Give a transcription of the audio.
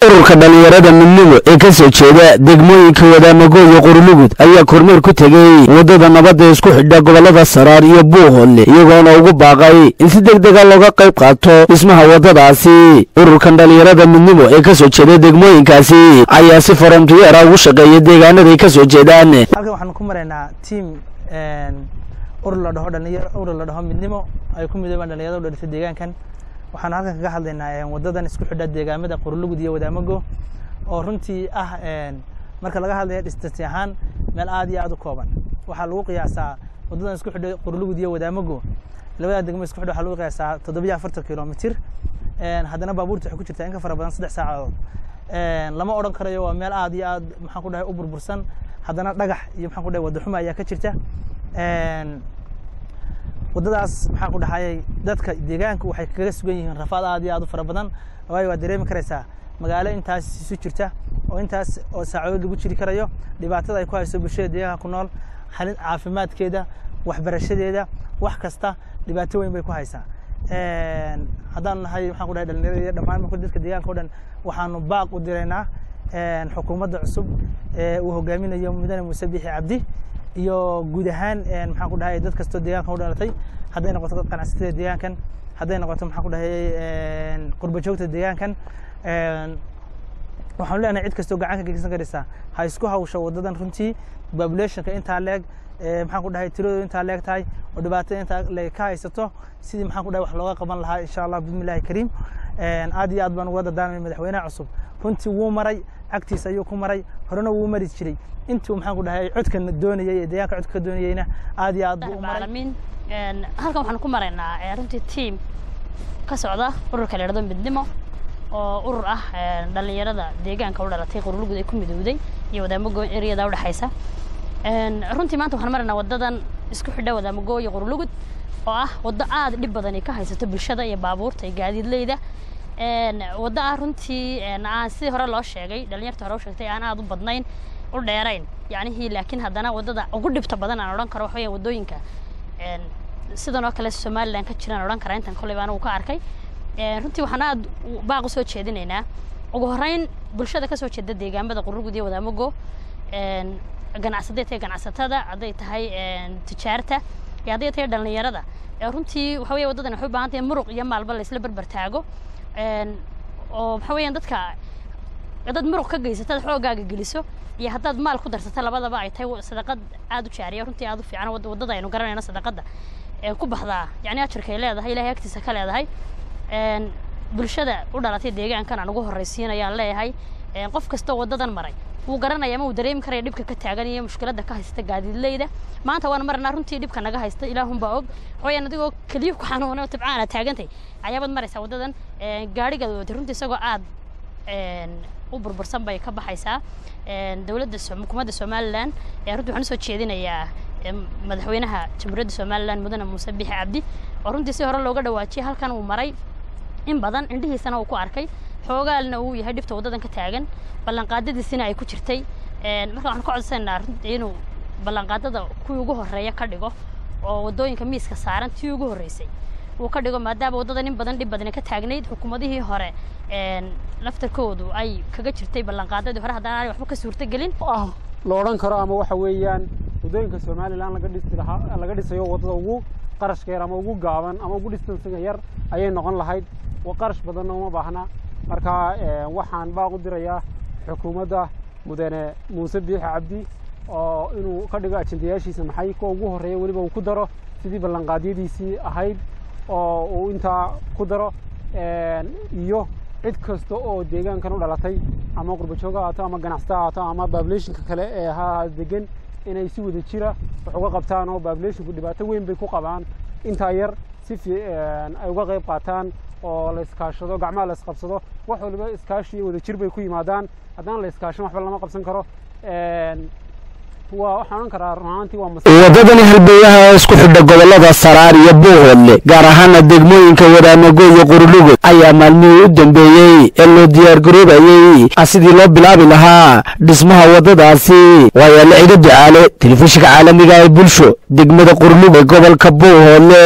ururka dhalinyarada midnimo ee ka soo jeeda degmooyinka Wadaamago iyo Qorlugud ayaa kormeer ku tagay wadada nabadda isku xidha gobolada Saraar iyo Buuhoole iyagoona ugu baaqay in si degdeg ah looga qayb qaato dhismaha wadadaasi. ururka dhalinyarada midnimo ee ka soo jeeda degmooyinkaasi ayaa si farantiyeer ah ugu shaqeeya deegaanada ay ka soo jeedaan. halkan waxaan ku maraynaa team urur la dhaho midnimo ay ku midoobaan dhalinyarada u dhalisay deegaankan. waxaan halkan kaga hadlaynaa wadadan isku xidha deegaamada Qorlugud iyo Wadaamago oo runtii ah marka laga hadlayo distance ahaan meel aad iyo aad u kooban. waxaa lagu qiyaasaa wadadan isku xidha Qorlugud iyo Wadaamago labada degmo isku xidha waxaa lagu qiyaasaa 740 kilomitir. haddana baabuurta waxay ku jirtaa in ka fara badan 3 saacadood. lama oran karayo waa meel aad iyo aad maxaan ku dhahay u burbursan, haddana dhagax iyo maxaan ku dhahay wada xumo ayaa ka jirta. wadadaas maxaan ku dhahay dadka deegaanka waxay kaga sugan yihiin rafaad aad iyo aad u fara badan. waayo waa dareemi karaysaa magaalo intaas isu jirta oo intaas oo saacadood lagu jiri karayo, dhibaatada ay ku hayso bulshada deegaanka ku nool, xalin caafimaadkeeda, waxbarashadeeda, wax kasta dhibaato weyn bay ku haysaa. haddaan nahay maxaan ku dhahay dhalinyarada dhammaan marka dadka deegaanka oo dhan waxaanu baaq u diraynaa xukuumadda cusub ee uu hogaaminayo mudane Muuse Biixi Cabdi iyo guud ahaan maxaan ku dhahay dad kasta deegaanka u dhalatay, hadday noqoto ganacsatada deegaankan, hadday noqoto maxaan ku dhahay qurba joogta deegaankan. waxaan leenahay cid kasta gacan ka geysan karaysa ha isku hawsho wadadan runtii population-ka inta leeg maxaan ku dhahay tiradu inta leeg tahay oo dhibaatada inta leeg ka haysato sidii maxaan ku dhahay wax looga qaban lahaa insha Allah bismillaahi kariim. aad iyo aad baan uga dadaalnay madaxweynaha cusub runtii wuu maray agtiisa ayuu ku maray, horena wuu mari jiray intuu maxaan ku dhahay codkan doonayay ee deegaanka codka doonayayna aad iyo aad buu u maray. halkan waxaan ku maraynaa runtii team ka socda ururka dhalinyarada midnimo oo urur ah dhalinyarada deegaanka u dhalatay Qorlugud ay ku midowday iyo Wadaamago area-da u dhaxaysa. runtii maanta waxaan maraynaa wadadan isku xidha Wadaamago iyo Qorlugud oo ah wada aad dhib badan ka haysato bulshada iyo baabuurta iyo gaadiidleyda. wada ah runtii aan si hore loo sheegay dhalinyarta hore u sheegtay aan aad u badnayn u dheerayn yacni laakiin haddana wadada ugu dhibta badan aan oran karo waxay wadooyinka sidoo kale Soomaaliland ka jiraan oran kara intan kulay baan uu ka arkay. runtii waxaan aad baaq u soo jeedinaynaa ugu horeyn bulshada ka soo jeeda deegaamada Qorlugud iyo Wadaamago ganacsatada hadday tahay tijaarta iyo hadday tahay dhalinyarada. runtii waxa weeye wadadan waxay u baahan tahay muruq iyo maalba la isla barbar taago oo waxa weeyaan dadka dad muruq ka geysata xoogaaga geliso iyo haddaad maal ku darsato labadaba ay tahay sadaqad aad u jaariya runtii aad u fiican. wadada aynu garanayno sadaqada ku baxdaa yacni ajarkay leedahay ilaahay agtiisa ka leedahay. bulshada u dhalatay deegaankan aan ugu horreysiinayaan leeyahay qof kasta wadadan maray wuu garanaya ma uu dareemi karay dhibka ka taagan iyo mushkiladda ka haysta gaadiidleyda. maanta waan marnaa runtii dhibka naga haysta ilaahun baa og. hooyan adigoo kaliya ku xanuunay oo tabcaana taagantay ayaabad maraysaa wadadan gaariga runtii isagoo aad u burbursan bay ka baxaysaa. dawladda xukuumadda Soomaaliland runtii waxaan soo jeedinayaa madaxweynaha jamhuuriyadda Soomaaliland mudane Muuse Biixi Cabdi oo runtii si hore looga dhawaajiyay halkan uu maray in badan indhihiisana uu ku arkay xoogaalna uu yahay dhibta wadadan ka taagan, ballanqaadadiisina ay ku jirtay. marka waxaan ka codsanaynaa runtii inuu ballanqaadada kuwii ugu horeeya ka dhigo oo wadooyinka miiska saaran tii ugu horeysay uu ka dhigo maadaama wadadan in badan dhib badan ka taagnayd xukuumadihii hore laftarkoodu ay kaga jirtay ballanqaadadii hore haddana ay waxba ka suurta gelin loo oran karo ama waxa weeyaan wadooyinka Soomaaliland laga dhisayo wadada ugu qarashka yar ama ugu gaaban ama ugu distance yar ayay noqon lahayd oo qarash badan uma baahna. marka waxaan baaq u dirayaa xukuumadda mudane Muuse Biixi Cabdi oo inuu ka dhigo ajendayaashiisa maxay ku ugu horeeyo waliba uu ku daro sidii ballanqaadyadiisii ahayd oo uu inta ku daro iyo cid kasta oo deegaankan u dhalatay ama qurba joog ah ama ganacsato ama population-ka kale ee degan inay si wada jira wax uga qabtaan oo population-ku dhibaato weyn bay ku qabaan inta yar si ay uga qayb qaataan oo la iskaashado gacmaha la isqabsado wax waliba iskaashi wada jir bay ku yimaadaan. haddana la iskaashan waxba lama qabsan karo. waxaan karaa runaantii waa wadadani halbeeyaha isku xidha gobolada Saraar iyo Buuhoole gaar ahaan degmooyinka Wadaamago iyo Qorlugud ayaa maalmihii u dambeeyay ee loo diyaar garoobayay sidii loo bilaabi lahaa dhismaha wadadaasi. waayo la ciido ducaale telefishinka caalamiga ee bulsho degmada Qorlugud gobolka Buuhoole.